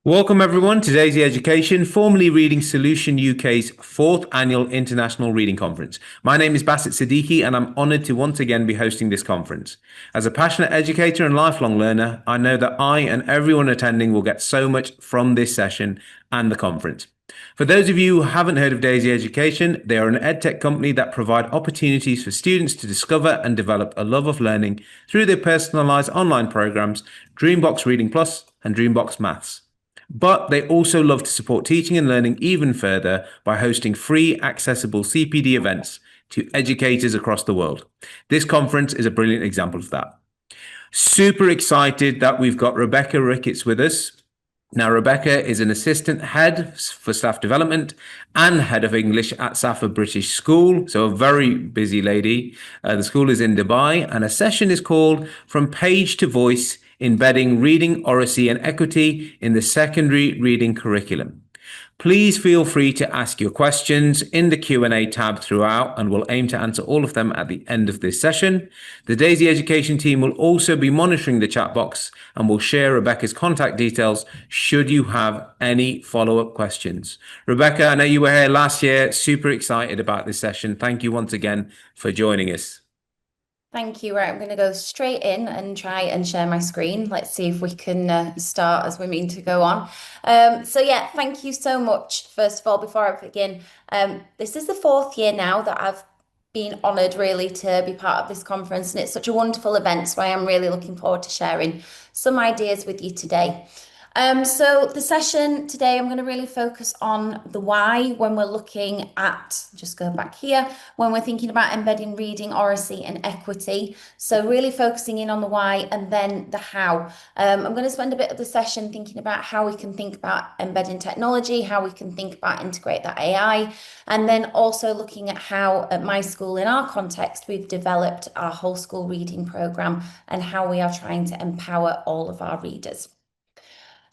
Welcome everyone to Daisy Education, formerly Reading Solution UK's fourth annual International Reading Conference. My name is Basit Siddiqui and I'm honoured to once again be hosting this conference. As a passionate educator and lifelong learner, I know that I and everyone attending will get so much from this session and the conference. For those of you who haven't heard of Daisy Education, they are an edtech company that provide opportunities for students to discover and develop a love of learning through their personalised online programs, Dreambox Reading Plus and Dreambox Maths. But they also love to support teaching and learning even further by hosting free, accessible CPD events to educators across the world. This conference is a brilliant example of that. Super excited that we've got Rebekah Ricketts with us. Now, Rebekah is an assistant head for staff development and head of English at Safa British School, so a very busy lady. The school is in Dubai, and a session is called From Page to Voice, Embedding Reading, Oracy and Equity in the Secondary Reading Curriculum. Please feel free to ask your questions in the Q&A tab throughout, and we'll aim to answer all of them at the end of this session. The Daisy Education team will also be monitoring the chat box and will share Rebekah's contact details should you have any follow-up questions. Rebekah, I know you were here last year, super excited about this session. Thank you once again for joining us. Thank you. Right, I'm going to go straight in and try and share my screen. Let's see if we can start as we mean to go on. Yeah, thank you so much. First of all, before I begin, this is the fourth year now that I've been honoured really to be part of this conference, and it's such a wonderful event, so I am really looking forward to sharing some ideas with you today. So the session today, I'm going to really focus on the why when we're looking at, just go back here, when we're thinking about embedding reading, oracy and equity. So really focusing in on the why and then the how. I'm going to spend a bit of the session thinking about how we can think about embedding technology, how we can think about integrate that AI, and then also looking at how at my school in our context, we've developed our whole school reading program and how we are trying to empower all of our readers.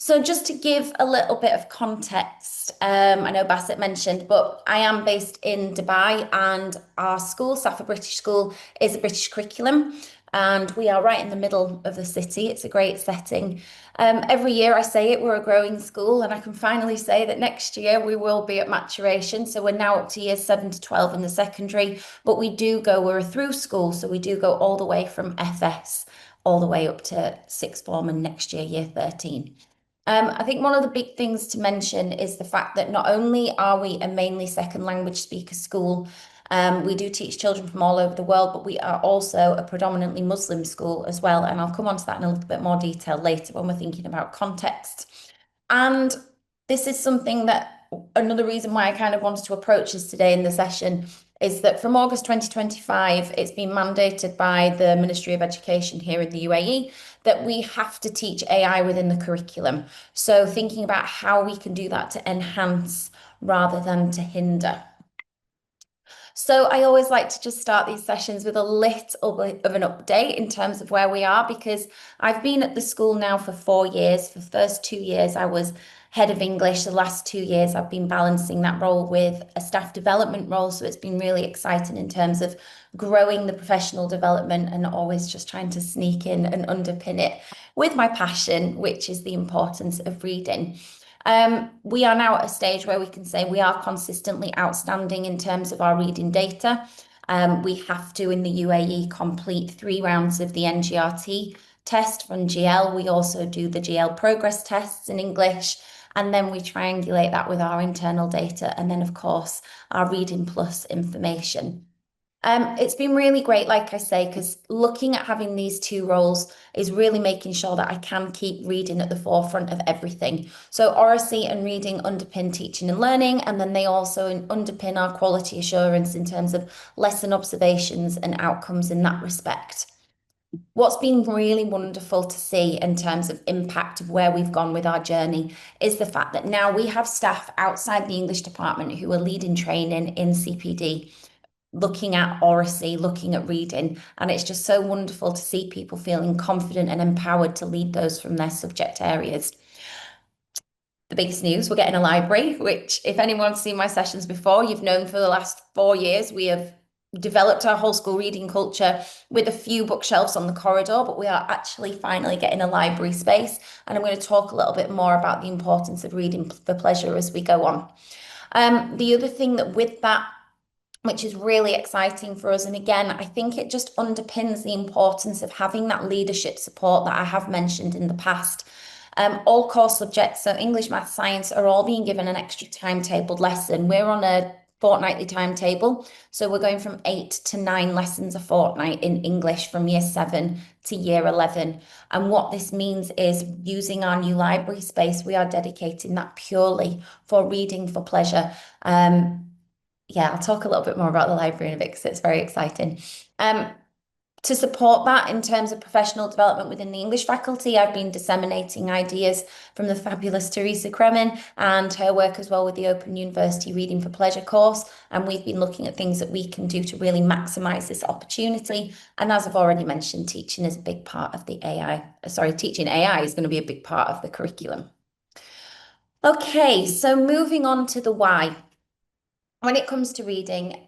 So just to give a little bit of context, I know Bassett mentioned, but I am based in Dubai and our school, Safa British School, is a British curriculum and we are right in the middle of the city. It's a great setting. Every year I say it, we're a growing school and I can finally say that next year we will be at maturation. So we're now up to years 7 to 12 in the secondary, but we're a through school. So we do go all the way from FS all the way up to sixth form and next year, year 13. I think one of the big things to mention is the fact that not only are we a mainly second language speaker school, we do teach children from all over the world, but we are also a predominantly Muslim school as well. And I'll come on to that in a little bit more detail later when we're thinking about context. And this is something that another reason why I kind of wanted to approach this today in the session is that from August 2025, it's been mandated by the Ministry of Education here in the UAE that we have to teach AI within the curriculum. So thinking about how we can do that to enhance rather than to hinder. So I always like to just start these sessions with a little bit of an update in terms of where we are, because I've been at the school now for 4 years. For the first 2 years, I was head of English. The last 2 years, I've been balancing that role with a staff development role. So it's been really exciting in terms of growing the professional development and always just trying to sneak in and underpin it with my passion, which is the importance of reading. We are now at a stage where we can say we are consistently outstanding in terms of our reading data. We have to, in the UAE, complete 3 rounds of the NGRT test from GL. We also do the GL progress tests in English, and then we triangulate that with our internal data, and then, of course, our Reading Plus information. It's been really great, like I say, because looking at having these 2 roles is really making sure that I can keep reading at the forefront of everything. So oracy and reading underpin teaching and learning, and then they also underpin our quality assurance in terms of lesson observations and outcomes in that respect. What's been really wonderful to see in terms of impact of where we've gone with our journey is the fact that now we have staff outside the English department who are leading training in CPD, looking at oracy, looking at reading, and it's just so wonderful to see people feeling confident and empowered to lead those from their subject areas. The biggest news, we're getting a library, which if anyone's seen my sessions before, you've known for the last 4 years, we have developed our whole school reading culture with a few bookshelves on the corridor, but we are actually finally getting a library space. And I'm going to talk a little bit more about the importance of reading for pleasure as we go on. The other thing that with that, which is really exciting for us, and again, I think it just underpins the importance of having that leadership support that I have mentioned in the past. All core subjects, so English, math, science, are all being given an extra timetabled lesson. We're on a fortnightly timetable, so we're going from 8 to 9 lessons a fortnight in English from year 7 to year 11. And what this means is using our new library space, we are dedicating that purely for reading for pleasure. Yeah, I'll talk a little bit more about the library in a bit because it's very exciting. To support that in terms of professional development within the English faculty, I've been disseminating ideas from the fabulous Teresa Kremen and her work as well with the Open University Reading for Pleasure course. And we've been looking at things that we can do to really maximise this opportunity. And as I've already mentioned, teaching is a big part of the teaching AI is going to be a big part of the curriculum. Okay, so moving on to the why. When it comes to reading,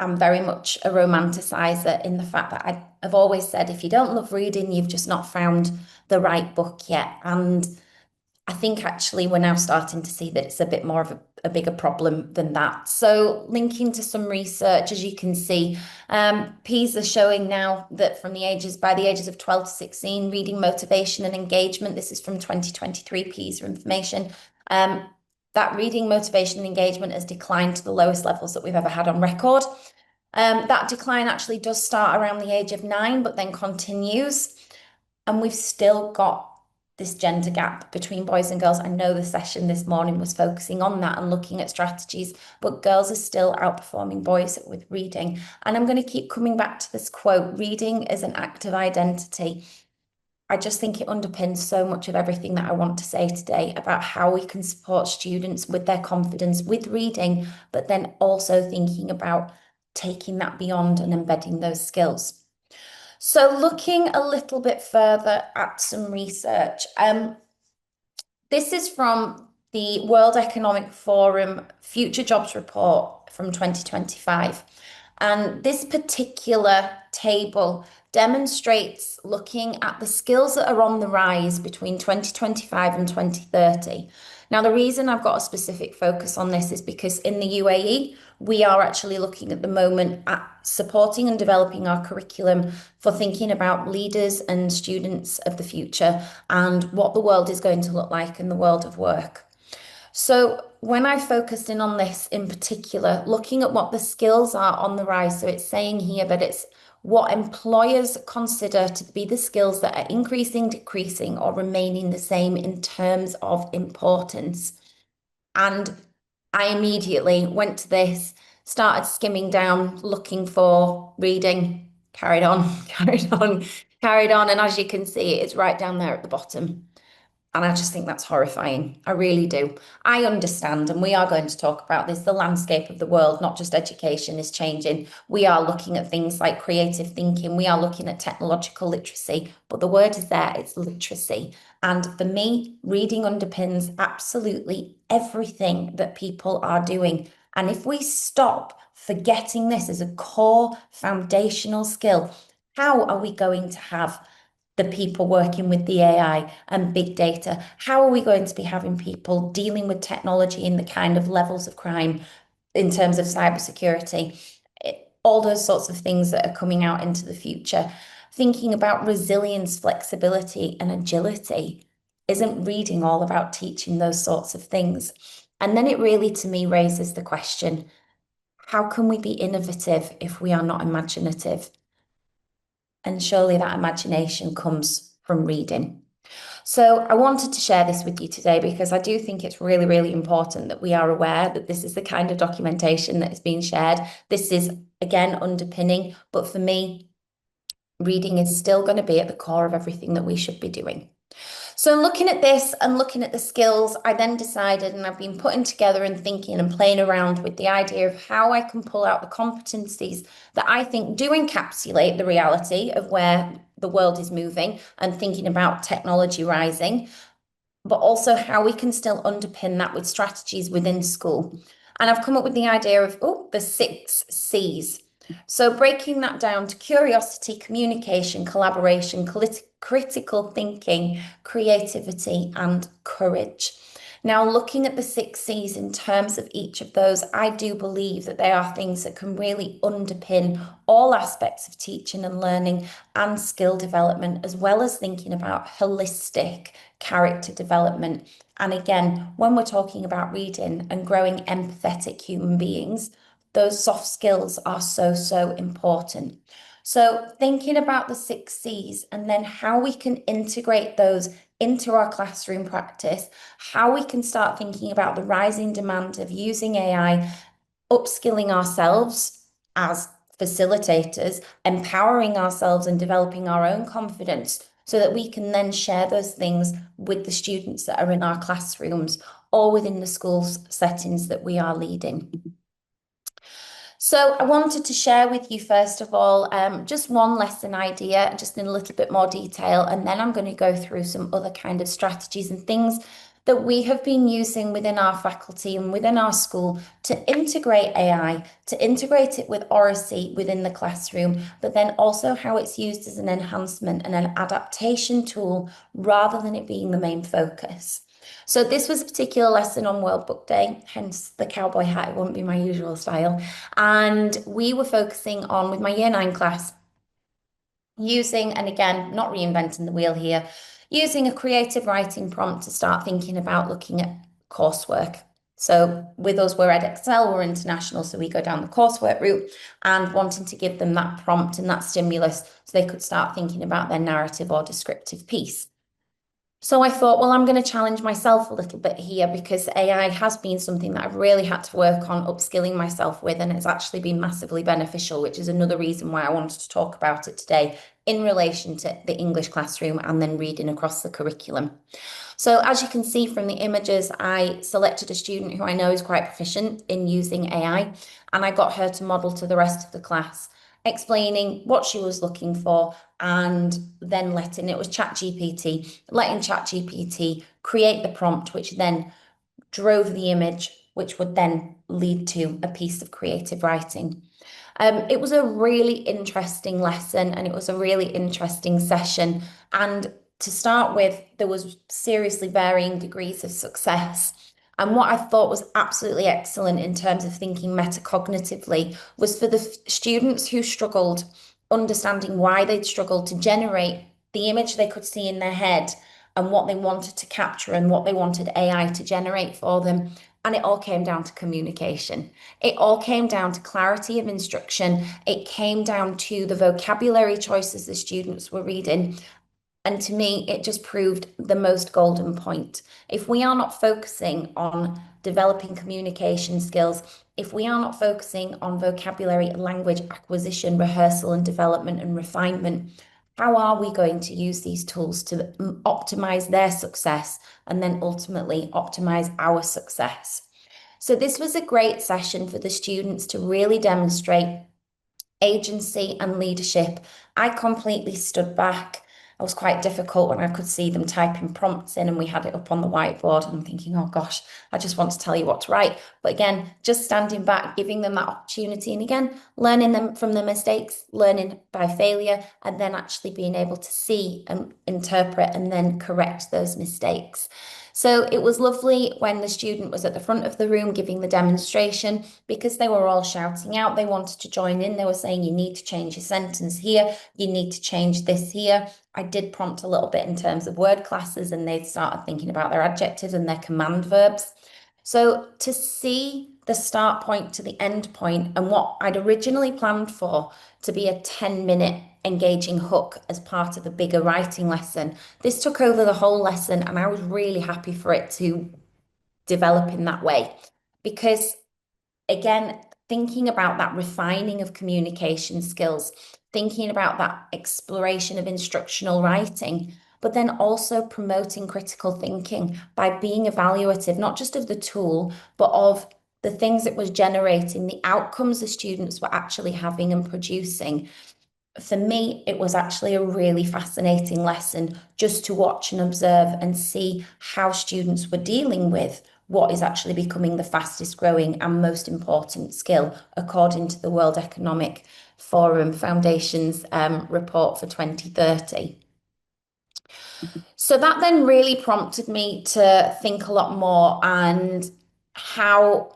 I'm very much a romanticizer in the fact that I've always said, if you don't love reading, you've just not found the right book yet. And I think actually we're now starting to see that it's a bit more of a bigger problem than that. So linking to some research, as you can see, PISA showing now that by the ages of 12 to 16, reading motivation and engagement, this is from 2023 PISA information, that reading motivation and engagement has declined to the lowest levels that we've ever had on record. That decline actually does start around the age of 9, but then continues. And we've still got this gender gap between boys and girls. I know the session this morning was focusing on that and looking at strategies, but girls are still outperforming boys with reading. And I'm going to keep coming back to this quote, reading is an act of identity. I just think it underpins so much of everything that I want to say today about how we can support students with their confidence with reading, but then also thinking about taking that beyond and embedding those skills. So looking a little bit further at some research, this is from the World Economic Forum Future Jobs Report from 2025. And this particular table demonstrates looking at the skills that are on the rise between 2025 and 2030. Now, the reason I've got a specific focus on this is because in the UAE, we are actually looking at the moment at supporting and developing our curriculum for thinking about leaders and students of the future and what the world is going to look like in the world of work. So when I focused in on this in particular, looking at what the skills are on the rise, so it's saying here that it's what employers consider to be the skills that are increasing, decreasing, or remaining the same in terms of importance. And I immediately went to this, started skimming down, looking for reading, carried on. And as you can see, it's right down there at the bottom. And I just think that's horrifying. I really do. I understand, and we are going to talk about this, the landscape of the world, not just education, is changing. We are looking at things like creative thinking. We are looking at technological literacy, but the word is there, it's literacy. And for me, reading underpins absolutely everything that people are doing. And if we stop forgetting this as a core foundational skill, how are we going to have the people working with the AI and big data? How are we going to be having people dealing with technology in the kind of levels of crime in terms of cybersecurity? All those sorts of things that are coming out into the future. Thinking about resilience, flexibility, and agility. Isn't reading all about teaching those sorts of things? And then it really, to me, raises the question, how can we be innovative if we are not imaginative? And surely that imagination comes from reading. So I wanted to share this with you today because I do think it's really, really important that we are aware that this is the kind of documentation that is being shared. This is, again, underpinning, but for me, reading is still going to be at the core of everything that we should be doing. So looking at this and looking at the skills, I then decided, and I've been putting together and thinking and playing around with the idea of how I can pull out the competencies that I think do encapsulate the reality of where the world is moving and thinking about technology rising, but also how we can still underpin that with strategies within school. And I've come up with the idea of, the 6 C's. So breaking that down to curiosity, communication, collaboration, critical thinking, creativity, and courage. Now, looking at the 6 C's in terms of each of those, I do believe that they are things that can really underpin all aspects of teaching and learning and skill development, as well as thinking about holistic character development. And again, when we're talking about reading and growing empathetic human beings, those soft skills are so, so important. So thinking about the 6 C's and then how we can integrate those into our classroom practice, how we can start thinking about the rising demand of using AI, upskilling ourselves as facilitators, empowering ourselves and developing our own confidence so that we can then share those things with the students that are in our classrooms or within the school settings that we are leading. So I wanted to share with you, first of all, just one lesson idea, just in a little bit more detail, and then I'm going to go through some other kind of strategies and things that we have been using within our faculty and within our school to integrate AI, to integrate it with Oracy within the classroom, but then also how it's used as an enhancement and an adaptation tool rather than it being the main focus. So this was a particular lesson on World Book Day, hence the cowboy hat. It wouldn't be my usual style. And we were focusing on, with my Year 9 class, using, and again, not reinventing the wheel here, using a creative writing prompt to start thinking about looking at coursework. So with us, we're EdXL, we're international, so we go down the coursework route and wanting to give them that prompt and that stimulus so they could start thinking about their narrative or descriptive piece. So I thought, well, I'm going to challenge myself a little bit here because AI has been something that I've really had to work on upskilling myself with, and it's actually been massively beneficial, which is another reason why I wanted to talk about it today in relation to the English classroom and then reading across the curriculum. So as you can see from the images, I selected a student who I know is quite proficient in using AI, and I got her to model to the rest of the class, explaining what she was looking for, and then letting ChatGPT create the prompt, which then drove the image, which would then lead to a piece of creative writing. It was a really interesting lesson and it was a really interesting session. And to start with, there was seriously varying degrees of success. And what I thought was absolutely excellent in terms of thinking metacognitively was for the students who struggled, understanding why they'd struggled to generate the image they could see in their head and what they wanted to capture and what they wanted AI to generate for them. And it all came down to communication. It all came down to clarity of instruction. It came down to the vocabulary choices the students were reading. And to me, it just proved the most golden point. If we are not focusing on developing communication skills, if we are not focusing on vocabulary, language acquisition, rehearsal and development and refinement, how are we going to use these tools to optimize their success and then ultimately optimize our success? So this was a great session for the students to really demonstrate agency and leadership. I completely stood back. It was quite difficult when I could see them typing prompts in and we had it up on the whiteboard and I'm thinking, oh gosh, I just want to tell you what to write. But again, just standing back, giving them that opportunity and again, learning them from their mistakes, learning by failure, and then actually being able to see and interpret and then correct those mistakes. So it was lovely when the student was at the front of the room giving the demonstration because they were all shouting out. They wanted to join in. They were saying, you need to change your sentence here. You need to change this here. I did prompt a little bit in terms of word classes and they started thinking about their adjectives and their command verbs. So to see the start point to the end point and what I'd originally planned for to be a 10-minute engaging hook as part of a bigger writing lesson, this took over the whole lesson and I was really happy for it to develop in that way. Because again, thinking about that refining of communication skills, thinking about that exploration of instructional writing, but then also promoting critical thinking by being evaluative, not just of the tool, but of the things it was generating, the outcomes the students were actually having and producing. For me, it was actually a really fascinating lesson just to watch and observe and see how students were dealing with what is actually becoming the fastest growing and most important skill, according to the World Economic Forum Foundation's report for 2030. So that then really prompted me to think a lot more and how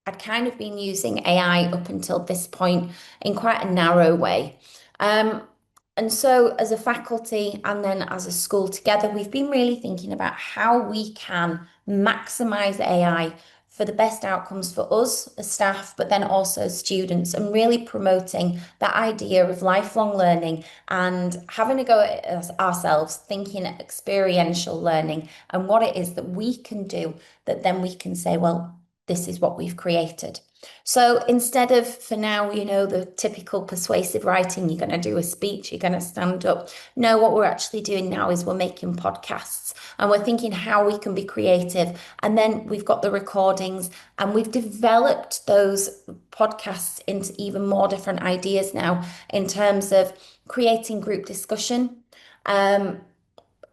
I'd kind of been using AI up until this point in quite a narrow way. And so, as a faculty and then as a school together, we've been really thinking about how we can maximize AI for the best outcomes for us as staff, but then also students, and really promoting that idea of lifelong learning and having a go at it ourselves, thinking experiential learning and what it is that we can do that then we can say, well, this is what we've created. So instead of, for now, the typical persuasive writing, you're going to do a speech, you're going to stand up. No, what we're actually doing now is we're making podcasts and we're thinking how we can be creative. And then we've got the recordings and we've developed those podcasts into even more different ideas now in terms of creating group discussion.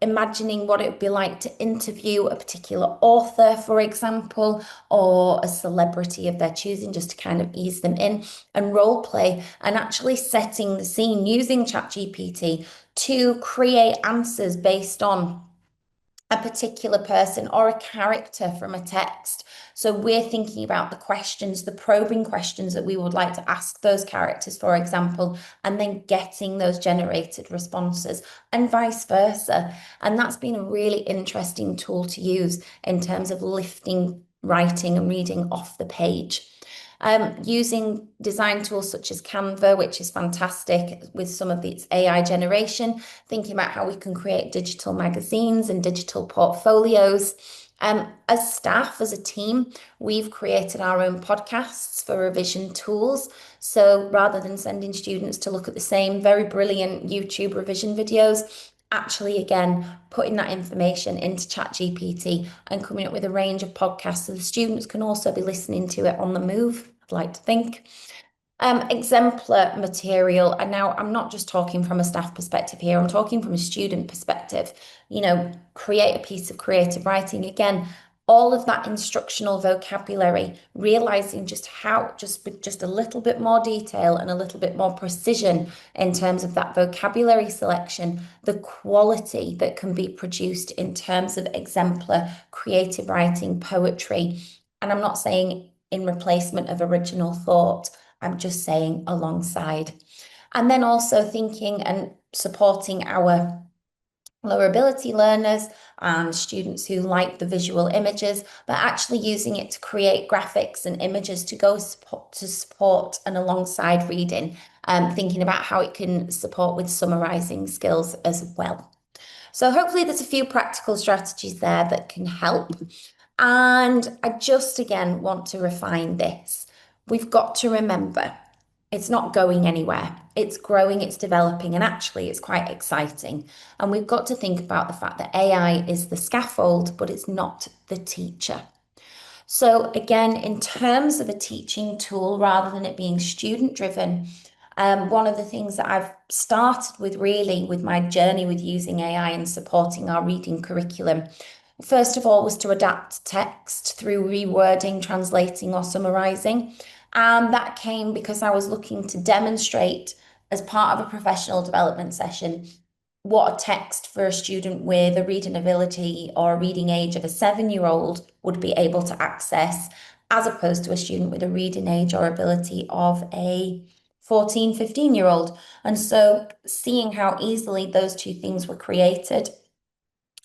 Imagining what it would be like to interview a particular author, for example, or a celebrity of their choosing, just to kind of ease them in, and role play, and actually setting the scene using ChatGPT to create answers based on a particular person or a character from a text. So we're thinking about the questions, the probing questions that we would like to ask those characters, for example, and then getting those generated responses and vice versa. And that's been a really interesting tool to use in terms of lifting writing and reading off the page. Using design tools such as Canva, which is fantastic with some of its AI generation, thinking about how we can create digital magazines and digital portfolios. As staff, as a team, we've created our own podcasts for revision tools. So rather than sending students to look at the same very brilliant YouTube revision videos, actually, again, putting that information into ChatGPT and coming up with a range of podcasts so the students can also be listening to it on the move, I'd like to think. Exemplar material, and now I'm not just talking from a staff perspective here, I'm talking from a student perspective. Create a piece of creative writing. Again, all of that instructional vocabulary, realizing just how, just a little bit more detail and a little bit more precision in terms of that vocabulary selection, the quality that can be produced in terms of exemplar creative writing, poetry. And I'm not saying in replacement of original thought, I'm just saying alongside. And then also thinking and supporting our lower ability learners and students who like the visual images, but actually using it to create graphics and images to go support and alongside reading, thinking about how it can support with summarizing skills as well. So hopefully there's a few practical strategies there that can help. And I just, again, want to refine this. We've got to remember it's not going anywhere. It's growing, it's developing, and actually it's quite exciting. And we've got to think about the fact that AI is the scaffold, but it's not the teacher. So again, in terms of a teaching tool, rather than it being student driven, one of the things that I've started with really with my journey with using AI and supporting our reading curriculum, first of all, was to adapt text through rewording, translating, or summarizing. And that came because I was looking to demonstrate, as part of a professional development session, what a text for a student with a reading ability or a reading age of a 7-year-old would be able to access, as opposed to a student with a reading age or ability of a 14, 15-year-old. And so seeing how easily those two things were created,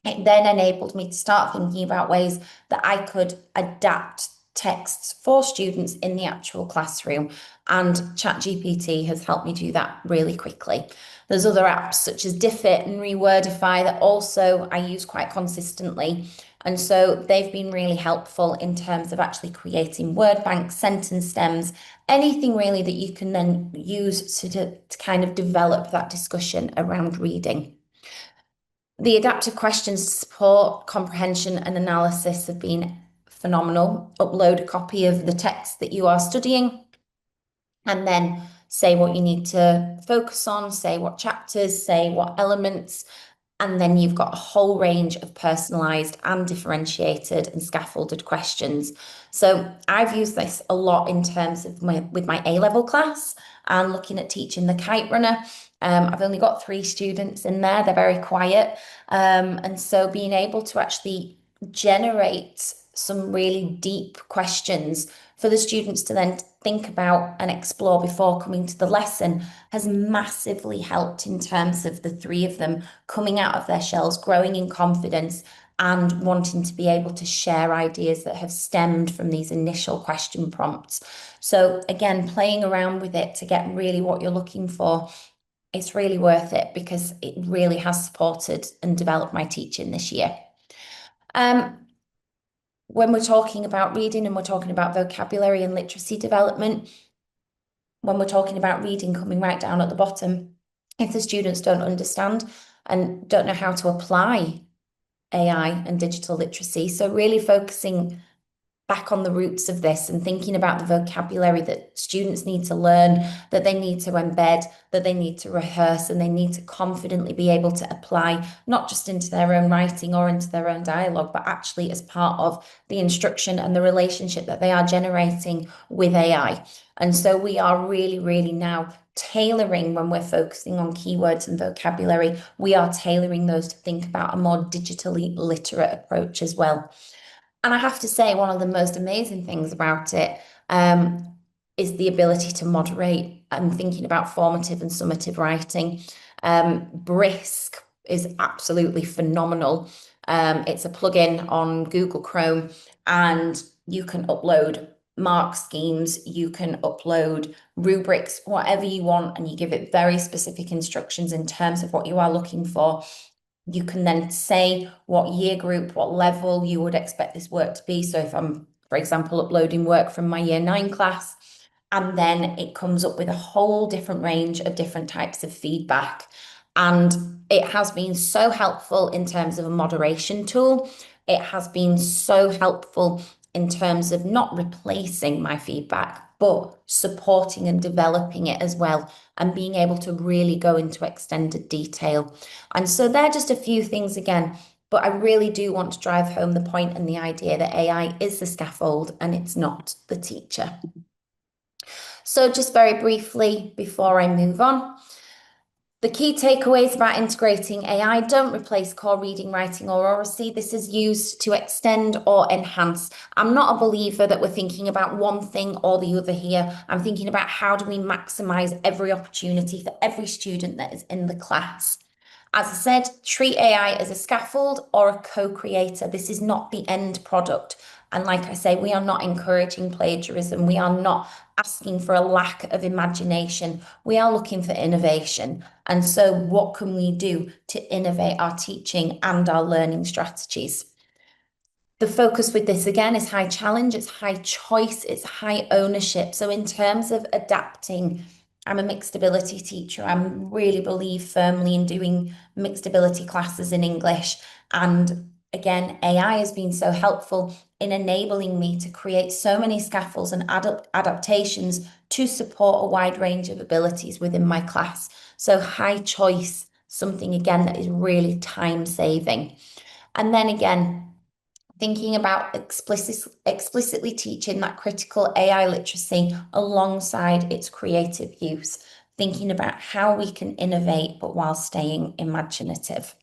it then enabled me to start thinking about ways that I could adapt texts for students in the actual classroom. And ChatGPT has helped me do that really quickly. There's other apps such as Diffit and Rewordify that also I use quite consistently. And so they've been really helpful in terms of actually creating word banks, sentence stems, anything really that you can then use to kind of develop that discussion around reading. The adaptive questions to support comprehension and analysis have been phenomenal. Upload a copy of the text that you are studying and then say what you need to focus on, say what chapters, say what elements, And then you've got a whole range of personalized and differentiated and scaffolded questions. So I've used this a lot in terms of with my A-level class and looking at teaching the kite runner. I've only got 3 students in there. They're very quiet. And so being able to actually generate some really deep questions for the students to then think about and explore before coming to the lesson has massively helped in terms of the 3 of them coming out of their shells, growing in confidence, and wanting to be able to share ideas that have stemmed from these initial question prompts. So again, playing around with it to get really what you're looking for, it's really worth it because it really has supported and developed my teaching this year. When we're talking about reading and we're talking about vocabulary and literacy development, when we're talking about reading coming right down at the bottom, if the students don't understand and don't know how to apply AI and digital literacy, so really focusing back on the roots of this and thinking about the vocabulary that students need to learn, that they need to embed, that they need to rehearse, and they need to confidently be able to apply, not just into their own writing or into their own dialogue, but actually as part of the instruction and the relationship that they are generating with AI. And so we are really, really now tailoring when we're focusing on keywords and vocabulary, we are tailoring those to think about a more digitally literate approach as well. And I have to say, one of the most amazing things about it is the ability to moderate and thinking about formative and summative writing. Brisk is absolutely phenomenal. It's a plugin on Google Chrome, and you can upload mark schemes, you can upload rubrics, whatever you want, and you give it very specific instructions in terms of what you are looking for. You can then say what year group, what level you would expect this work to be. So if I'm, for example, uploading work from my year 9 class, and then it comes up with a whole different range of different types of feedback. And it has been so helpful in terms of a moderation tool. It has been so helpful in terms of not replacing my feedback, but supporting and developing it as well, and being able to really go into extended detail. And so they're just a few things again, but I really do want to drive home the point and the idea that AI is the scaffold and it's not the teacher. So just very briefly before I move on, the key takeaways about integrating AI: don't replace core reading, writing, or oracy. This is used to extend or enhance. I'm not a believer that we're thinking about one thing or the other here. I'm thinking about how do we maximize every opportunity for every student that is in the class. As I said, treat AI as a scaffold or a co-creator. This is not the end product. And like I say, we are not encouraging plagiarism. We are not asking for a lack of imagination. We are looking for innovation. And so what can we do to innovate our teaching and our learning strategies? The focus with this again is high challenge, it's high choice, it's high ownership. So in terms of adapting, I'm a mixed ability teacher. I really believe firmly in doing mixed ability classes in English. And again, AI has been so helpful in enabling me to create so many scaffolds and adaptations to support a wide range of abilities within my class. So high choice, something again that is really time saving. And then again, thinking about explicitly teaching that critical AI literacy alongside its creative use, thinking about how we can innovate but while staying imaginative.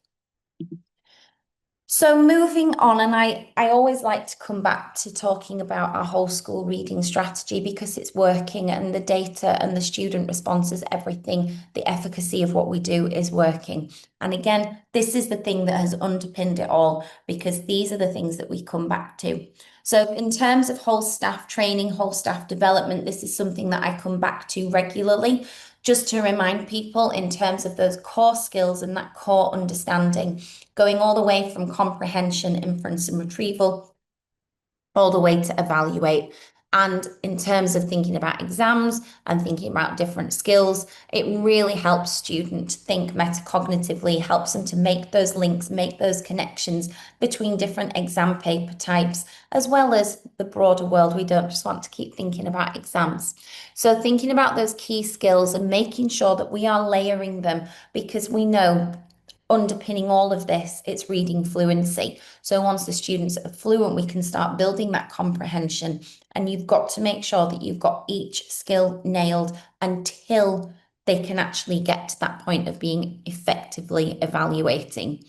So moving on, and I always like to come back to talking about our whole school reading strategy because it's working and the data and the student responses, everything, the efficacy of what we do is working. And again, this is the thing that has underpinned it all because these are the things that we come back to. So in terms of whole staff training, whole staff development, this is something that I come back to regularly, just to remind people in terms of those core skills and that core understanding, going all the way from comprehension, inference, and retrieval, all the way to evaluate. And in terms of thinking about exams and thinking about different skills, it really helps students think metacognitively, helps them to make those links, make those connections between different exam paper types, as well as the broader world. We don't just want to keep thinking about exams. So thinking about those key skills and making sure that we are layering them, because we know underpinning all of this, it's reading fluency. So once the students are fluent, we can start building that comprehension. And you've got to make sure that you've got each skill nailed until they can actually get to that point of being effectively evaluating.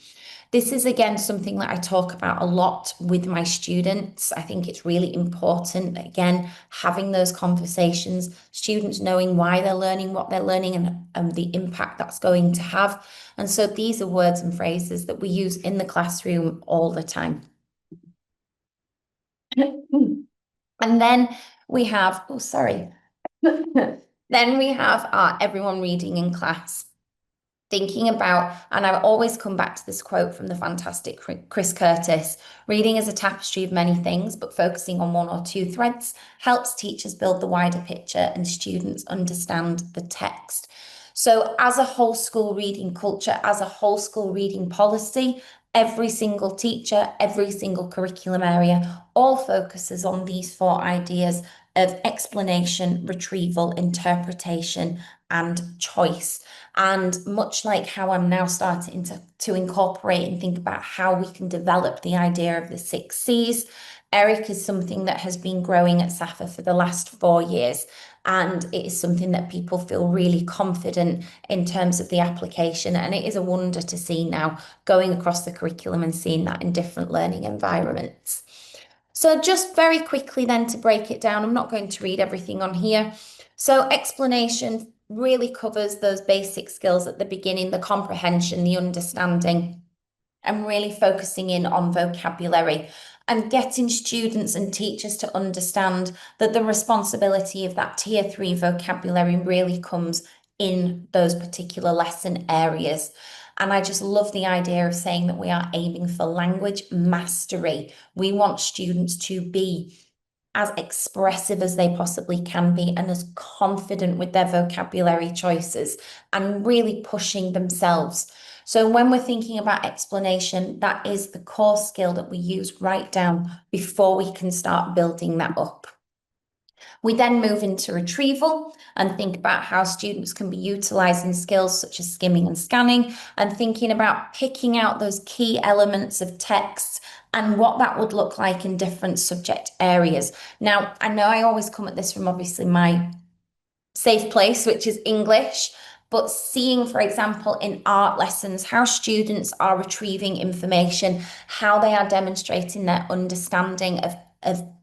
This is, again, something that I talk about a lot with my students. I think it's really important, again, having those conversations, students knowing why they're learning what they're learning and the impact that's going to have. And so these are words and phrases that we use in the classroom all the time. And then we have, oh, sorry. Then we have our everyone reading in class. Thinking about, and I always come back to this quote from the fantastic Chris Curtis, reading is a tapestry of many things, but focusing on one or two threads helps teachers build the wider picture and students understand the text. So as a whole school reading culture, as a whole school reading policy, every single teacher, every single curriculum area, all focuses on these 4 ideas of explanation, retrieval, interpretation, and choice. And much like how I'm now starting to incorporate and think about how we can develop the idea of the 6 C's, ERIC is something that has been growing at SAFA for the last 4 years. And it is something that people feel really confident in terms of the application. And it is a wonder to see now going across the curriculum and seeing that in different learning environments. So just very quickly then to break it down, I'm not going to read everything on here. So explanation really covers those basic skills at the beginning, the comprehension, the understanding, and really focusing in on vocabulary and getting students and teachers to understand that the responsibility of that tier 3 vocabulary really comes in those particular lesson areas. And I just love the idea of saying that we are aiming for language mastery. We want students to be as expressive as they possibly can be and as confident with their vocabulary choices and really pushing themselves. So when we're thinking about explanation, that is the core skill that we use right down before we can start building that up. We then move into retrieval and think about how students can be utilizing skills such as skimming and scanning and thinking about picking out those key elements of text and what that would look like in different subject areas. Now, I know I always come at this from obviously my safe place, which is English, but seeing, for example, in art lessons, how students are retrieving information, how they are demonstrating their understanding of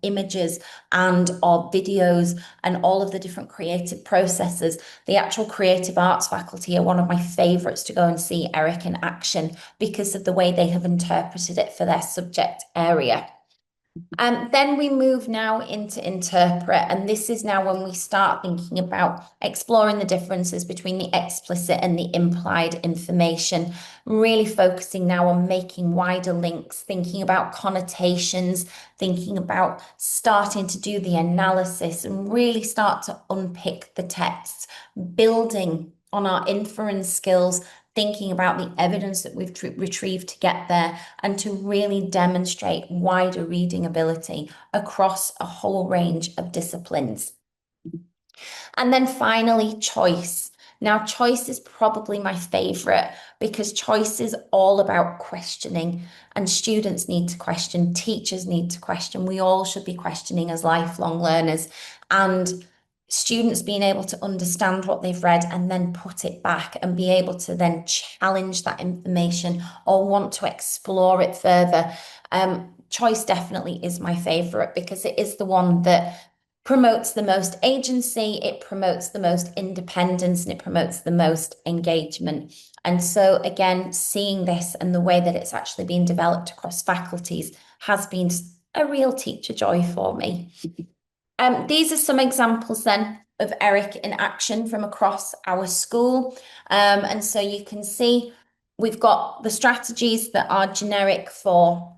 images and of videos and all of the different creative processes. The actual creative arts faculty are one of my favourites to go and see ERIC in action because of the way they have interpreted it for their subject area. Then we move now into interpret, and this is now when we start thinking about exploring the differences between the explicit and the implied information, really focusing now on making wider links, thinking about connotations, thinking about starting to do the analysis and really start to unpick the texts, building on our inference skills, thinking about the evidence that we've retrieved to get there and to really demonstrate wider reading ability across a whole range of disciplines. And then finally, choice. Now, choice is probably my favorite because choice is all about questioning, and students need to question, teachers need to question. We all should be questioning as lifelong learners, and students being able to understand what they've read and then put it back and be able to then challenge that information or want to explore it further. Choice definitely is my favorite because it is the one that promotes the most agency, it promotes the most independence, and it promotes the most engagement. And so again, seeing this and the way that it's actually been developed across faculties has been a real teacher joy for me. These are some examples then of ERIC in action from across our school. And so you can see we've got the strategies that are generic for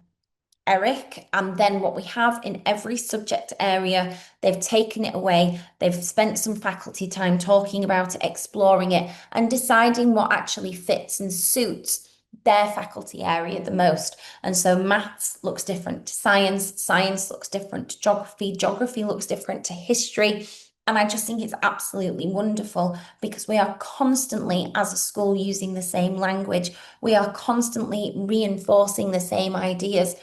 ERIC, and then what we have in every subject area, they've taken it away, they've spent some faculty time talking about it, exploring it, and deciding what actually fits and suits their faculty area the most. And so maths looks different to science, science looks different to geography, geography looks different to history. And I just think it's absolutely wonderful because we are constantly, as a school, using the same language. We are constantly reinforcing the same ideas,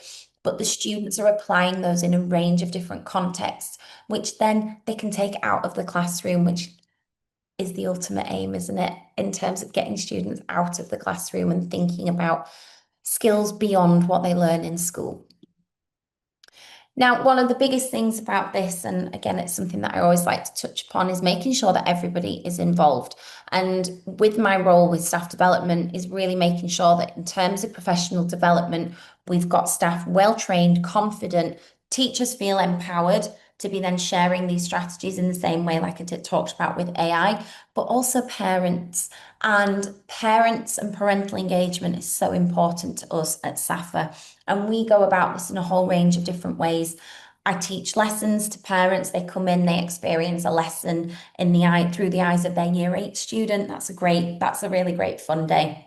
but the students are applying those in a range of different contexts, which then they can take out of the classroom, which is the ultimate aim, isn't it? In terms of getting students out of the classroom and thinking about skills beyond what they learn in school. Now, one of the biggest things about this, and again, it's something that I always like to touch upon, is making sure that everybody is involved. And with my role with staff development is really making sure that in terms of professional development, we've got staff well trained, confident, teachers feel empowered to be then sharing these strategies in the same way like I talked about with AI, but also parents. And parents and parental engagement is so important to us at SAFA. And we go about this in a whole range of different ways. I teach lessons to parents. They come in, they experience a lesson through the eyes of their year 8 student. That's a really great fun day.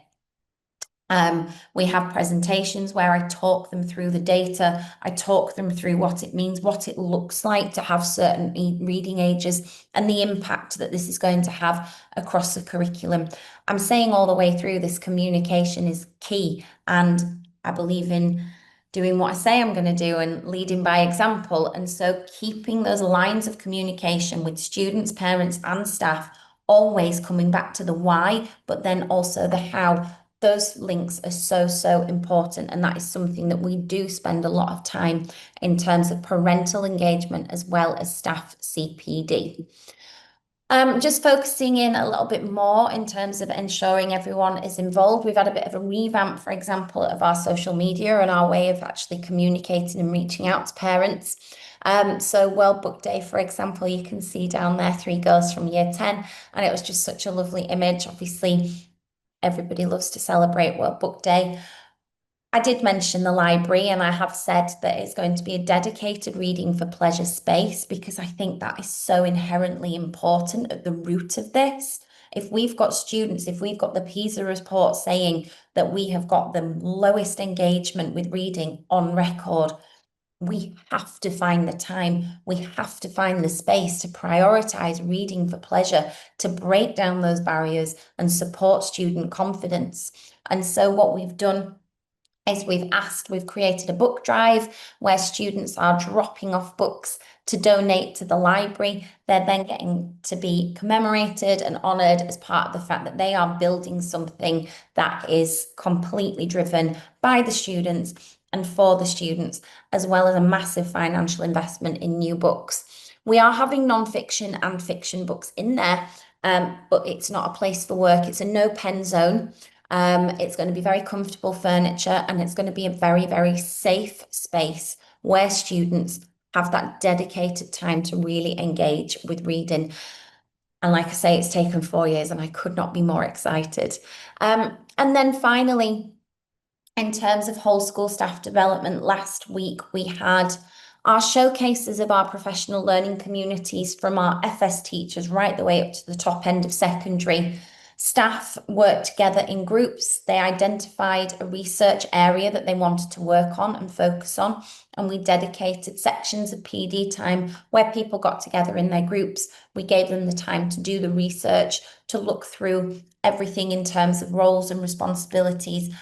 We have presentations where I talk them through the data. I talk them through what it means, what it looks like to have certain reading ages, and the impact that this is going to have across the curriculum. I'm saying all the way through this communication is key, and I believe in doing what I say I'm going to do and leading by example. And so keeping those lines of communication with students, parents, and staff, always coming back to the why, but then also the how. Those links are so important, and that is something that we do spend a lot of time in terms of parental engagement as well as staff CPD. Just focusing in a little bit more in terms of ensuring everyone is involved. We've had a bit of a revamp, for example, of our social media and our way of actually communicating and reaching out to parents. So World Book Day, for example, you can see down there 3 girls from year 10, and it was just such a lovely image. Obviously, everybody loves to celebrate World Book Day. I did mention the library, and I have said that it's going to be a dedicated reading for pleasure space because I think that is so inherently important at the root of this. If we've got students, if we've got the PISA report saying that we have got the lowest engagement with reading on record, we have to find the time, we have to find the space to prioritize reading for pleasure, to break down those barriers and support student confidence. And so what we've done is we've created a book drive where students are dropping off books to donate to the library. They're then getting to be commemorated and honoured as part of the fact that they are building something that is completely driven by the students and for the students, as well as a massive financial investment in new books. We are having non-fiction and fiction books in there, but it's not a place for work. It's a no pen zone. It's going to be very comfortable furniture, and it's going to be a very safe space where students have that dedicated time to really engage with reading. And like I say, it's taken 4 years and I could not be more excited. And then finally, in terms of whole school staff development, last week we had our showcases of our professional learning communities from our FS teachers right the way up to the top end of secondary. Staff worked together in groups. They identified a research area that they wanted to work on and focus on, and we dedicated sections of PD time where people got together in their groups. We gave them the time to do the research, to look through everything in terms of roles and responsibilities,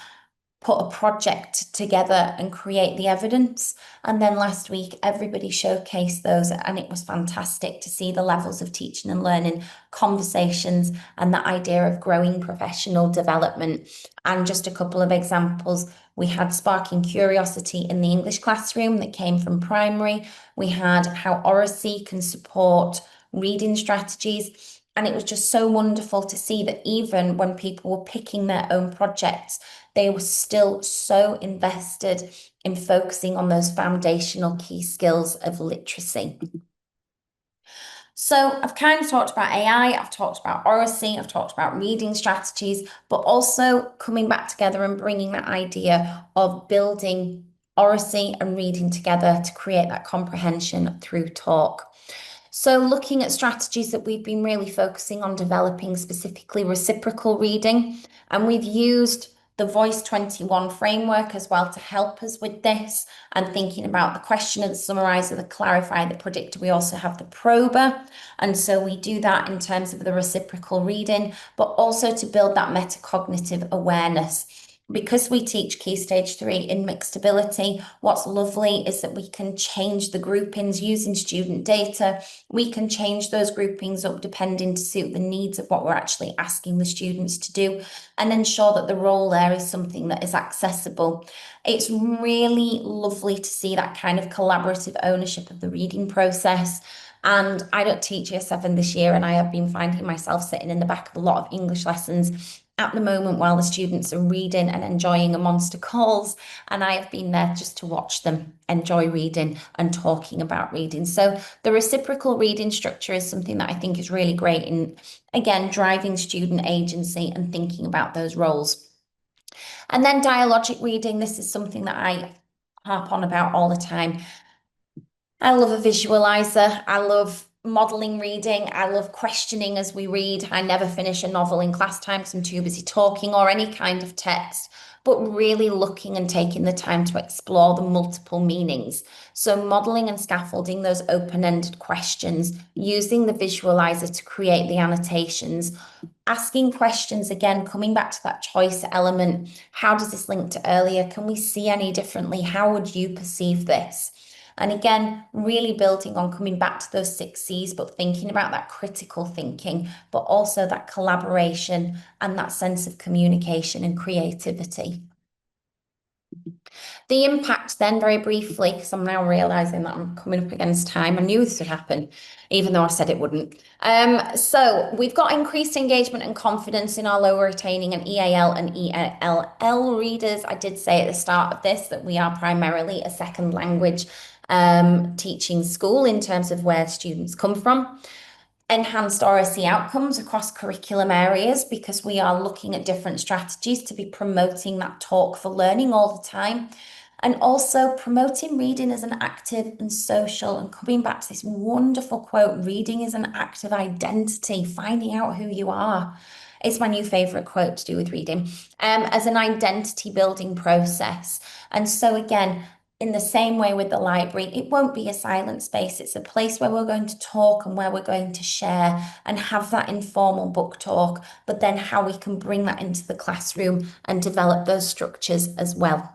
put a project together and create the evidence. And then last week, everybody showcased those, and it was fantastic to see the levels of teaching and learning, conversations, and the idea of growing professional development. And just a couple of examples, we had sparking curiosity in the English classroom that came from primary. We had how Oracy can support reading strategies. And it was just so wonderful to see that even when people were picking their own projects, they were still so invested in focusing on those foundational key skills of literacy. So I've kind of talked about AI, I've talked about Oracy, I've talked about reading strategies, but also coming back together and bringing that idea of building Oracy and reading together to create that comprehension through talk. So looking at strategies that we've been really focusing on developing, specifically reciprocal reading, and we've used the Voice 21 framework as well to help us with this, and thinking about the questioner, the summarizer, the clarifier, the predictor. We also have the prober. And so we do that in terms of the reciprocal reading, but also to build that metacognitive awareness. Because we teach Key Stage 3 in mixed ability, what's lovely is that we can change the groupings using student data. We can change those groupings up depending to suit the needs of what we're actually asking the students to do, and ensure that the role there is something that is accessible. It's really lovely to see that kind of collaborative ownership of the reading process. And I don't teach Year 7 this year, and I have been finding myself sitting in the back of a lot of English lessons at the moment while the students are reading and enjoying a monster calls, and I have been there just to watch them enjoy reading and talking about reading. So the reciprocal reading structure is something that I think is really great in, again, driving student agency and thinking about those roles. And then dialogic reading, this is something that I harp on about all the time. I love a visualizer. I love modeling reading. I love questioning as we read. I never finish a novel in class time because I'm too busy talking, or any kind of text, but really looking and taking the time to explore the multiple meanings. So modeling and scaffolding those open-ended questions, using the visualizer to create the annotations, asking questions again, coming back to that choice element. How does this link to earlier? Can we see any differently? How would you perceive this? And again, really building on coming back to those 6 C's, but thinking about that critical thinking, but also that collaboration and that sense of communication and creativity. The impact then, very briefly, because I'm now realizing that I'm coming up against time. I knew this would happen, even though I said it wouldn't. So we've got increased engagement and confidence in our lower retaining and EAL and ELL readers. I did say at the start of this that we are primarily a second language teaching school in terms of where students come from. Enhanced Oracy outcomes across curriculum areas, because we are looking at different strategies to be promoting that talk for learning all the time. And also promoting reading as an active and social, and coming back to this wonderful quote, reading is an act of identity, finding out who you are. It's my new favorite quote to do with reading, as an identity building process. And so again, in the same way with the library, it won't be a silent space. It's a place where we're going to talk and where we're going to share and have that informal book talk, but then how we can bring that into the classroom and develop those structures as well.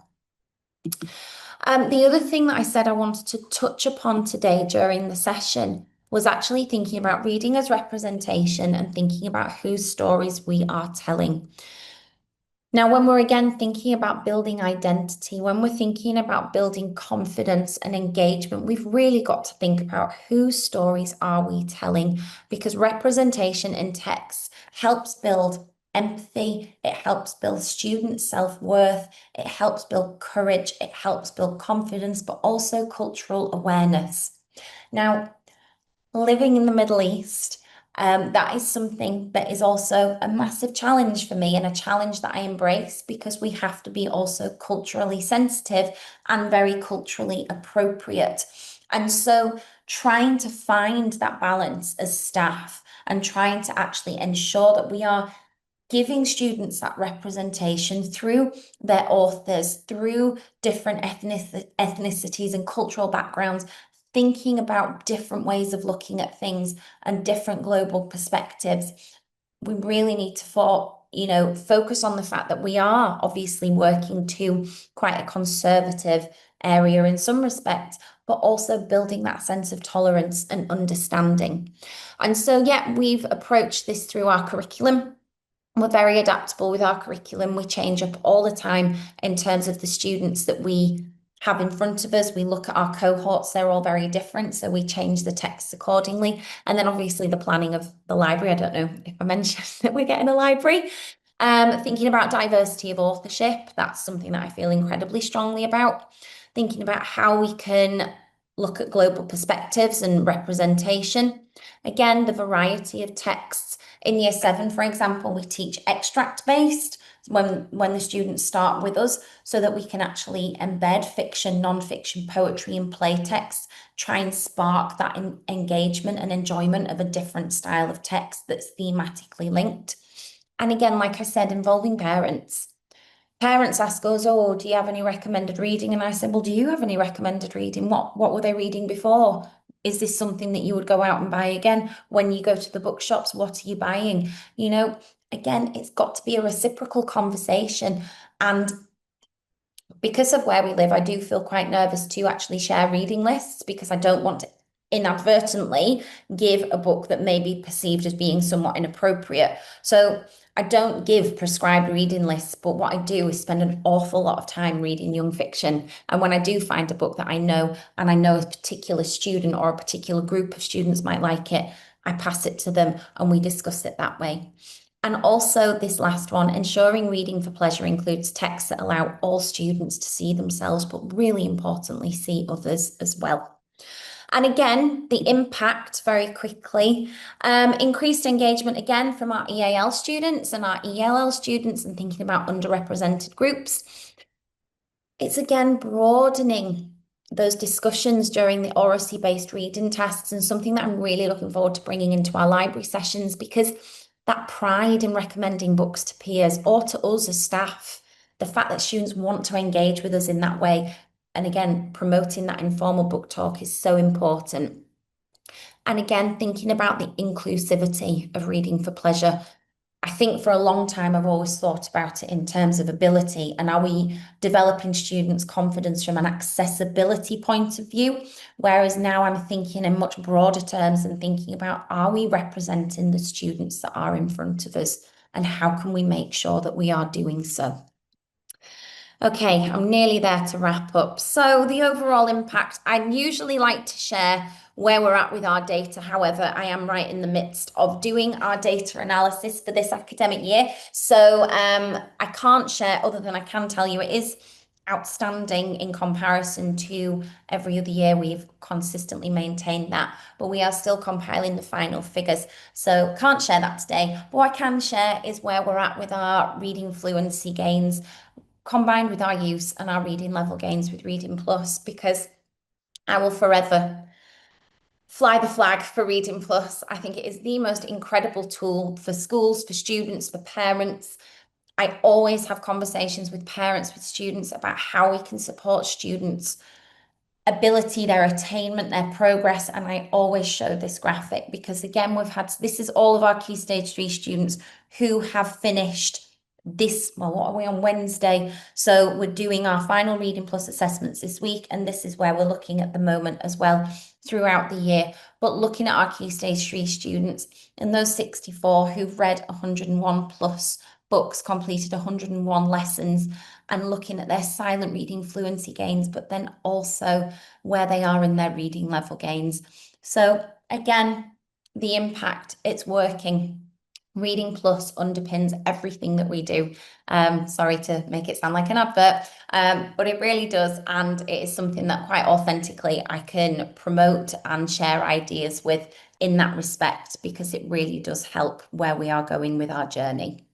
The other thing that I said I wanted to touch upon today during the session was actually thinking about reading as representation and thinking about whose stories we are telling. Now, when we're again thinking about building identity, when we're thinking about building confidence and engagement, we've really got to think about whose stories are we telling, because representation in text helps build empathy, it helps build student self-worth, it helps build courage, it helps build confidence, but also cultural awareness. Now, living in the Middle East, that is something that is also a massive challenge for me, and a challenge that I embrace, because we have to be also culturally sensitive and very culturally appropriate. And so trying to find that balance as staff and trying to actually ensure that we are giving students that representation through their authors, through different ethnicities and cultural backgrounds, thinking about different ways of looking at things and different global perspectives. We really need to focus on the fact that we are obviously working to quite a conservative area in some respects, but also building that sense of tolerance and understanding. And so, yeah, we've approached this through our curriculum. We're very adaptable with our curriculum. We change up all the time in terms of the students that we have in front of us. We look at our cohorts, they're all very different, so we change the texts accordingly. And then obviously the planning of the library. I don't know if I mentioned that we're getting a library. Thinking about diversity of authorship, that's something that I feel incredibly strongly about. Thinking about how we can look at global perspectives and representation. Again, the variety of texts. In Year 7, for example, we teach extract-based when the students start with us, so that we can actually embed fiction, non-fiction, poetry and play text, try and spark that engagement and enjoyment of a different style of text that's thematically linked. And again, like I said, involving parents. Parents ask us, oh, do you have any recommended reading? And I said, well, do you have any recommended reading? What were they reading before? Is this something that you would go out and buy again? When you go to the bookshops, what are you buying? You know, again, it's got to be a reciprocal conversation. And because of where we live, I do feel quite nervous to actually share reading lists because I don't want to inadvertently give a book that may be perceived as being somewhat inappropriate. So I don't give prescribed reading lists, but what I do is spend an awful lot of time reading young fiction. And when I do find a book that I know, and I know a particular student or a particular group of students might like it, I pass it to them and we discuss it that way. And also this last one, ensuring reading for pleasure includes texts that allow all students to see themselves, but really importantly, see others as well. And again, the impact very quickly, increased engagement again from our EAL students and our ELL students and thinking about underrepresented groups. It's again broadening those discussions during the Oracy-based reading tasks and something that I'm really looking forward to bringing into our library sessions because that pride in recommending books to peers or to us as staff, the fact that students want to engage with us in that way, and again, promoting that informal book talk is so important. And again, thinking about the inclusivity of reading for pleasure. I think for a long time, I've always thought about it in terms of ability and are we developing students' confidence from an accessibility point of view? Whereas now I'm thinking in much broader terms and thinking about are we representing the students that are in front of us and how can we make sure that we are doing so? Okay, I'm nearly there to wrap up. So the overall impact, I'd usually like to share where we're at with our data. However, I am right in the midst of doing our data analysis for this academic year. So I can't share other than I can tell you it is outstanding in comparison to every other year. We've consistently maintained that, but we are still compiling the final figures. So can't share that today. But what I can share is where we're at with our reading fluency gains combined with our use and our reading level gains with Reading Plus, because I will forever fly the flag for Reading Plus. I think it is the most incredible tool for schools, for students, for parents. I always have conversations with parents, with students about how we can support students' ability, their attainment, their progress. And I always show this graphic because again, this is all of our Key Stage 3 students who have finished this, well, what are we on Wednesday? So we're doing our final Reading Plus assessments this week, and this is where we're looking at the moment as well throughout the year. But looking at our Key Stage 3 students and those 64 who've read 101 plus books, completed 101 lessons, and looking at their silent reading fluency gains, but then also where they are in their reading level gains. So again, the impact, it's working. Reading Plus underpins everything that we do. Sorry to make it sound like an advert, but it really does. And it is something that quite authentically I can promote and share ideas with in that respect, because it really does help where we are going with our journey.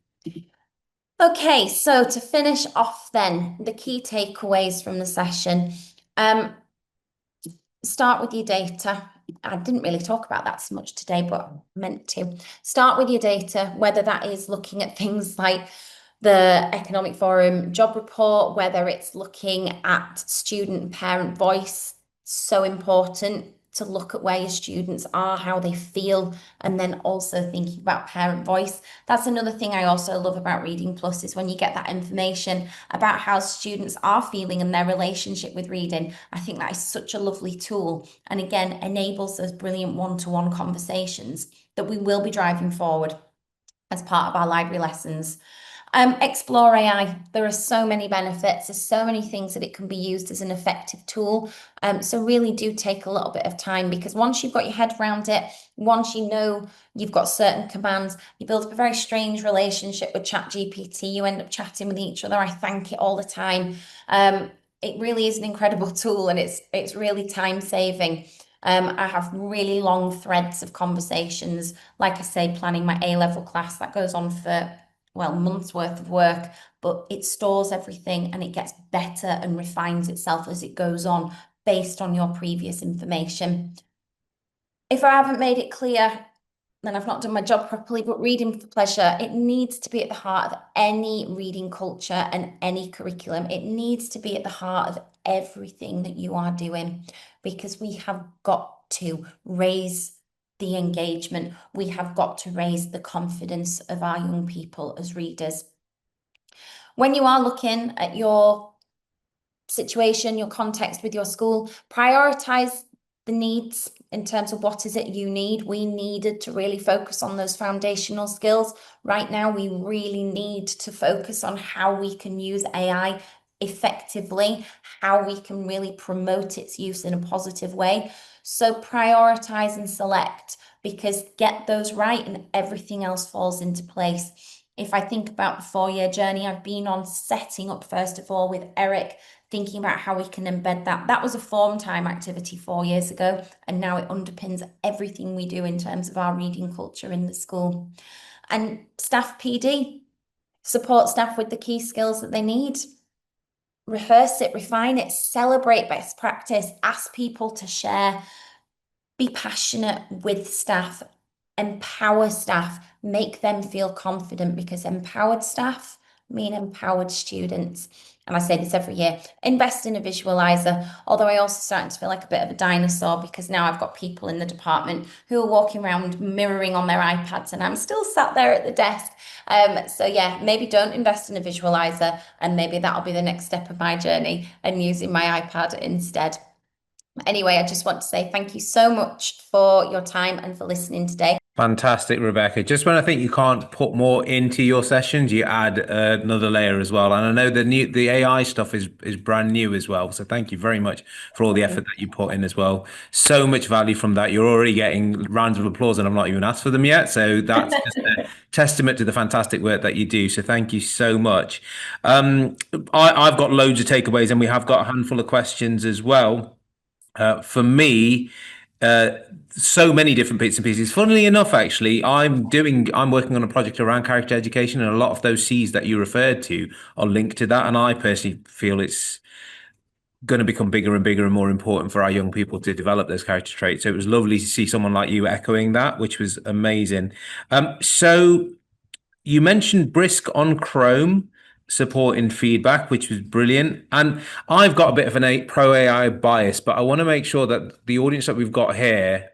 Okay, so to finish off then, the key takeaways from the session. Start with your data. I didn't really talk about that so much today, but I meant to. Start with your data, whether that is looking at things like the Economic Forum job report, whether it's looking at student and parent voice. So important to look at where your students are, how they feel, and then also thinking about parent voice. That's another thing I also love about Reading Plus is when you get that information about how students are feeling and their relationship with reading. I think that is such a lovely tool, and again enables those brilliant one-to-one conversations that we will be driving forward as part of our library lessons. Explore AI. There are so many benefits. There's so many things that it can be used as an effective tool. So really do take a little bit of time, because once you've got your head around it, once you know you've got certain commands, you build up a very strange relationship with ChatGPT. You end up chatting with each other. I thank it all the time. It really is an incredible tool, and it's really time saving. I have really long threads of conversations, like I say, planning my A-level class that goes on for, well, months worth of work, but it stores everything and it gets better and refines itself as it goes on based on your previous information. If I haven't made it clear, then I've not done my job properly, but reading for pleasure, it needs to be at the heart of any reading culture and any curriculum. It needs to be at the heart of everything that you are doing, because we have got to raise the engagement. We have got to raise the confidence of our young people as readers. When you are looking at your situation, your context with your school, prioritize the needs in terms of what is it you need. We needed to really focus on those foundational skills. Right now, we really need to focus on how we can use AI effectively, how we can really promote its use in a positive way. So prioritize and select, because get those right and everything else falls into place. If I think about the 4-year journey I've been on, setting up, first of all, with Eric, thinking about how we can embed that. That was a form time activity 4 years ago, and now it underpins everything we do in terms of our reading culture in the school. And staff PD, support staff with the key skills that they need. Rehearse it, refine it, celebrate best practice, ask people to share, be passionate with staff, empower staff, make them feel confident, because empowered staff mean empowered students. And I say this every year, invest in a visualizer, although I also starting to feel like a bit of a dinosaur, because now I've got people in the department who are walking around mirroring on their iPads and I'm still sat there at the desk. So yeah, maybe don't invest in a visualizer, and maybe that'll be the next step of my journey, and using my iPad instead. Anyway, I just want to say thank you so much for your time and for listening today. Fantastic, Rebecca. Just when I think you can't put more into your sessions, you add another layer as well. And I know the AI stuff is brand new as well. So thank you very much for all the effort that you put in as well. So much value from that. You're already getting rounds of applause, and I'm not even asked for them yet. So that's just a testament to the fantastic work that you do. So thank you so much. I've got loads of takeaways, and we have got a handful of questions as well. For me, uh, so many different bits and pieces. Funnily enough, actually, I'm working on a project around character education, and a lot of those C's that you referred to are linked to that. And I personally feel it's going to become bigger and bigger and more important for our young people to develop those character traits. So it was lovely to see someone like you echoing that, which was amazing. So you mentioned Brisk on Chrome supporting feedback, which was brilliant. And I've got a bit of an pro AI bias, but I want to make sure that the audience that we've got here,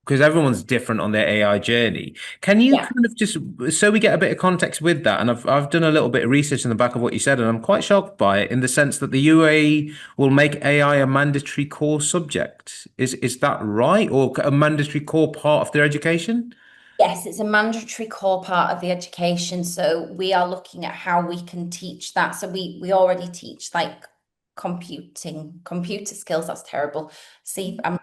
because everyone's different on their AI journey, can you Yeah. kind of just, so we get a bit of context with that? And I've done a little bit of research in the back of what you said, and I'm quite shocked by it, in the sense that the UAE will make AI a mandatory core subject. Is that right, or a mandatory core part of their education? Yes, it's a mandatory core part of the education. So we are looking at how we can teach that. So we already teach like computer skills. That's terrible. See, I'm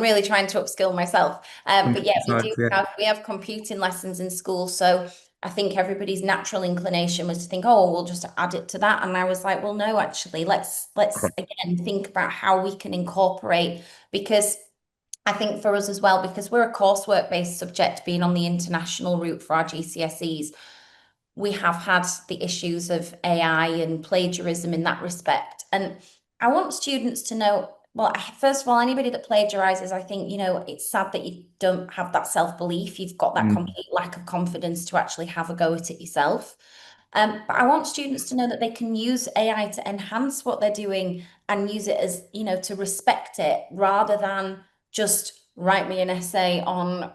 really trying to upskill myself. But yeah, we have computing lessons in school. So I think everybody's natural inclination was to think, oh, we'll just add it to that. And I was like, well, no, actually, let's again think about how we can incorporate, because I think for us as well, because we're a coursework-based subject, being on the international route for our GCSEs, we have had the issues of AI and plagiarism in that respect. And I want students to know, well, first of all, anybody that plagiarizes, I think, it's sad that you don't have that self-belief. You've got that complete lack of confidence to actually have a go at it yourself. But I want students to know that they can use AI to enhance what they're doing, and use it as, to respect it, rather than just write me an essay on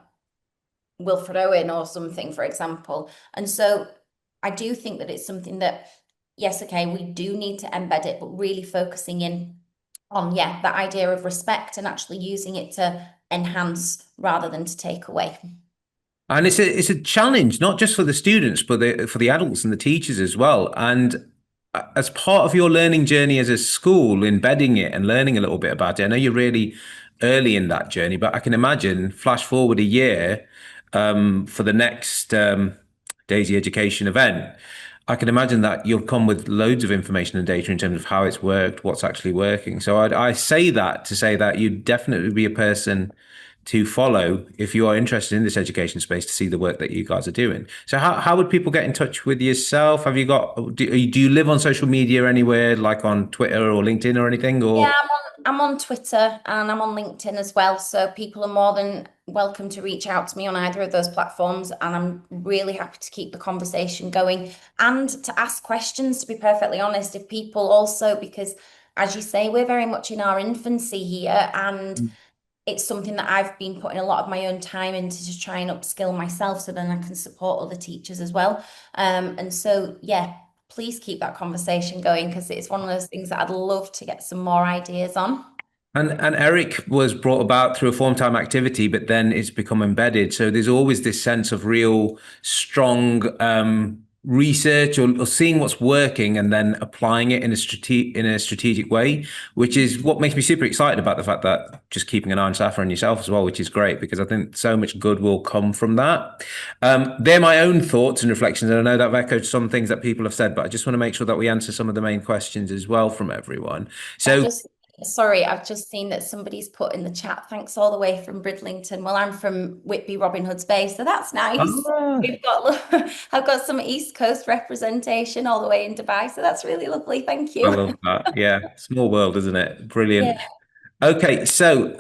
Wilfred Owen or something, for example. And so I do think that it's something that, yes, okay, we do need to embed it, but really focusing in on, yeah, that idea of respect and actually using it to enhance rather than to take away. And it's a challenge, not just for the students, but for the adults and the teachers as well. And as part of your learning journey as a school, embedding it and learning a little bit about it, I know you're really early in that journey, but I can imagine, flash forward a year, for the next Daisy Education event, I can imagine that you'll come with loads of information and data in terms of how it's worked, what's actually working. So I say that to say that you'd definitely be a person to follow if you are interested in this education space to see the work that you guys are doing. So how would people get in touch with yourself? Have you got, do you live on social media anywhere, like on Twitter or LinkedIn or anything, Yeah, or? I'm on Twitter and I'm on LinkedIn as well. So people are more than welcome to reach out to me on either of those platforms. And I'm really happy to keep the conversation going and to ask questions, to be perfectly honest. If people also, because as you say, we're very much in our infancy here, and it's something that I've been putting a lot of my own time into to try and upskill myself so then I can support other teachers as well. And so, yeah, please keep that conversation going because it's one of those things that I'd love to get some more ideas on. And Eric was brought about through a form time activity, but then it's become embedded. So there's always this sense of real strong research or seeing what's working and then applying it in a strategic way, which is what makes me super excited about the fact that just keeping an eye on Safa and yourself as well, which is great because I think so much good will come from that. They're my own thoughts and reflections, and I know that I've echoed some things that people have said, but I just want to make sure that we answer some of the main questions as well from everyone. I've So. just, sorry, I've just seen that somebody's put in the chat, thanks all the way from Bridlington. Well, I'm from Whitby, Robin Hood's Bay, so that's nice. Ah, We've got, I've got some East Coast representation all the way in Dubai, so that's really lovely. Thank I you. love that. Yeah, small world, isn't it? Yeah. Brilliant. Okay, so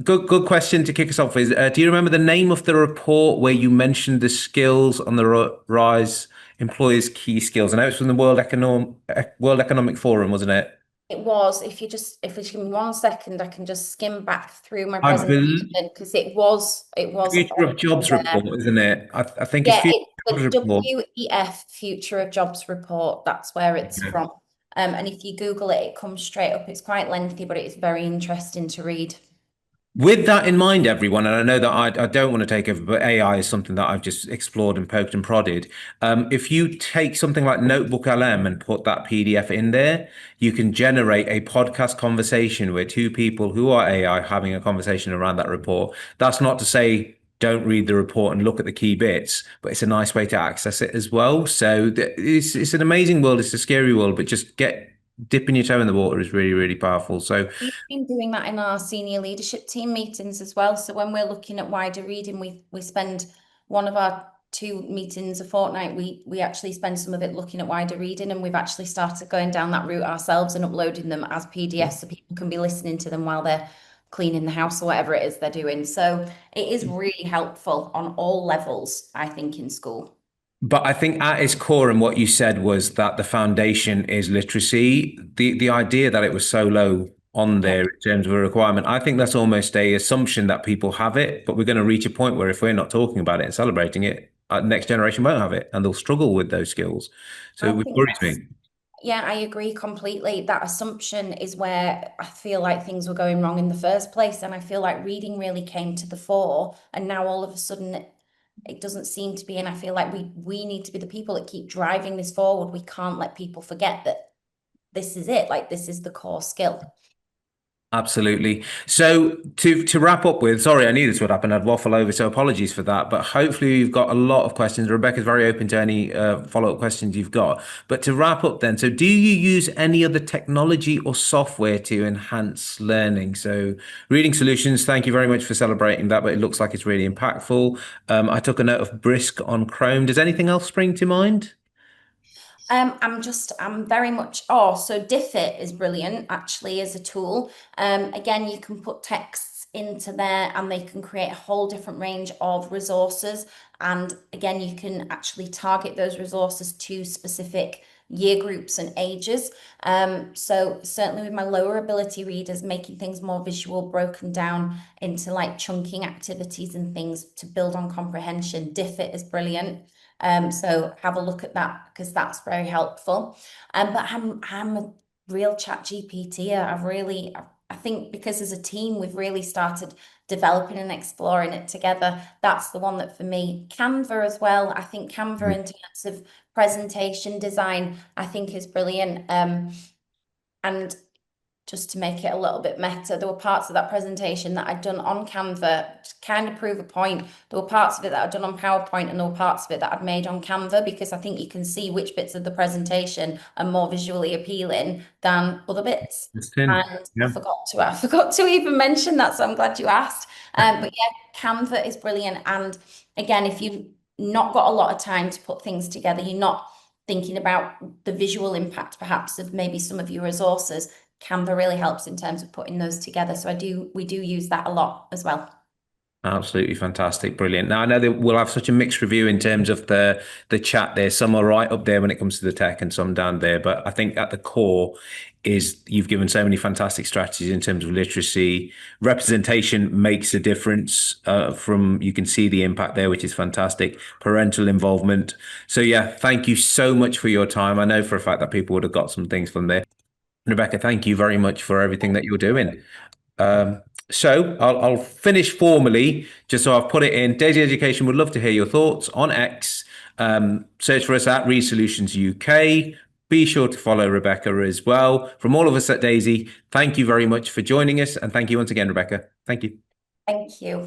good question to kick us off is, do you remember the name of the report where you mentioned the skills on the rise, employers' key skills? I know it's from the World Economic Forum, wasn't it? It was, if you just give me 1 second, I can just skim back through my I presentation believe because it was Future of on Jobs there. report, isn't it? I think it's Yeah, Future it's of Jobs the report. WEF Future of Jobs report. That's where it's from. And if you Google it, it comes straight up. It's quite lengthy, but it's very interesting to read. With that in mind, everyone, and I know that I don't want to take over, but AI is something that I've just explored and poked and prodded. If you take something like Notebook LM and put that PDF in there, you can generate a podcast conversation where two people who are AI having a conversation around that report. That's not to say don't read the report and look at the key bits, but it's a nice way to access it as well. So it's an amazing world. It's a scary world, but just dipping your toe in the water is really, really powerful. So. We've been doing that in our senior leadership team meetings as well. So when we're looking at wider reading, we spend one of our 2 meetings a fortnight. We actually spend some of it looking at wider reading, and we've actually started going down that route ourselves and uploading them as PDFs so people can be listening to them while they're cleaning the house or whatever it is they're doing. So it is really helpful on all levels, I think, in school. But I think at its core, and what you said was that the foundation is literacy. The idea that it was so low on Yeah. there in terms of a requirement, I think that's almost a assumption that people have it. But we're going to reach a point where if we're not talking about it and celebrating it, next generation won't have it, and they'll struggle with those skills. I So it think worries that's me. Yeah, I agree completely. That assumption is where I feel like things were going wrong in the first place. And I feel like reading really came to the fore. And now all of a sudden it doesn't seem to be. And I feel like we need to be the people that keep driving this forward. We can't let people forget that this is it. Like this is the core skill. Absolutely. So to wrap up with, sorry, I knew this would happen. I'd waffle over, so apologies for that. But hopefully you've got a lot of questions. Rebecca's very open to any follow-up questions you've got. But to wrap up then, so do you use any other technology or software to enhance learning? So Reading Solutions, thank you very much for celebrating that, but it looks like it's really impactful. I took a note of Brisk on Chrome. Does anything else spring to mind? I'm very much, so Diffit is brilliant actually as a tool. Again, you can put texts into there and they can create a whole different range of resources. And again, you can actually target those resources to specific year groups and ages. So certainly with my lower ability readers, making things more visual, broken down into like chunking activities and things to build on comprehension. Diffit is brilliant. So have a look at that because that's very helpful. But I'm a real chat GPT. I think because as a team we've really started developing and exploring it together. That's the one that for me, Canva as well. I think Canva in terms of presentation design, I think is brilliant. And just to make it a little bit meta. There were parts of that presentation that I'd done on Canva to kind of prove a point. There were parts of it that I'd done on PowerPoint, and there were parts of it that I'd made on Canva, because I think you can see which bits of the presentation are more visually appealing than other bits. And Yeah. I forgot to even mention that, so I'm glad you asked. But yeah, Canva is brilliant. And again, if you've not got a lot of time to put things together, you're not thinking about the visual impact perhaps of maybe some of your resources, Canva really helps in terms of putting those together. So we do use that a lot as well. Absolutely fantastic, brilliant. Now I know that we'll have such a mixed review in terms of the chat there. Some are right up there when it comes to the tech, and some down there. But I think at the core is you've given so many fantastic strategies in terms of literacy. Representation makes a difference. From you can see the impact there, which is fantastic. Parental involvement. So yeah, thank you so much for your time. I know for a fact that people would have got some things from there. Rebekah, thank you very much for everything that you're doing. So I'll finish formally, just so I've put it in. Daisy Education would love to hear your thoughts on X. Search for us at Read Solutions UK. Be sure to follow Rebekah as well. From all of us at Daisy, thank you very much for joining us. And thank you once again, Rebekah. Thank you. Thank you.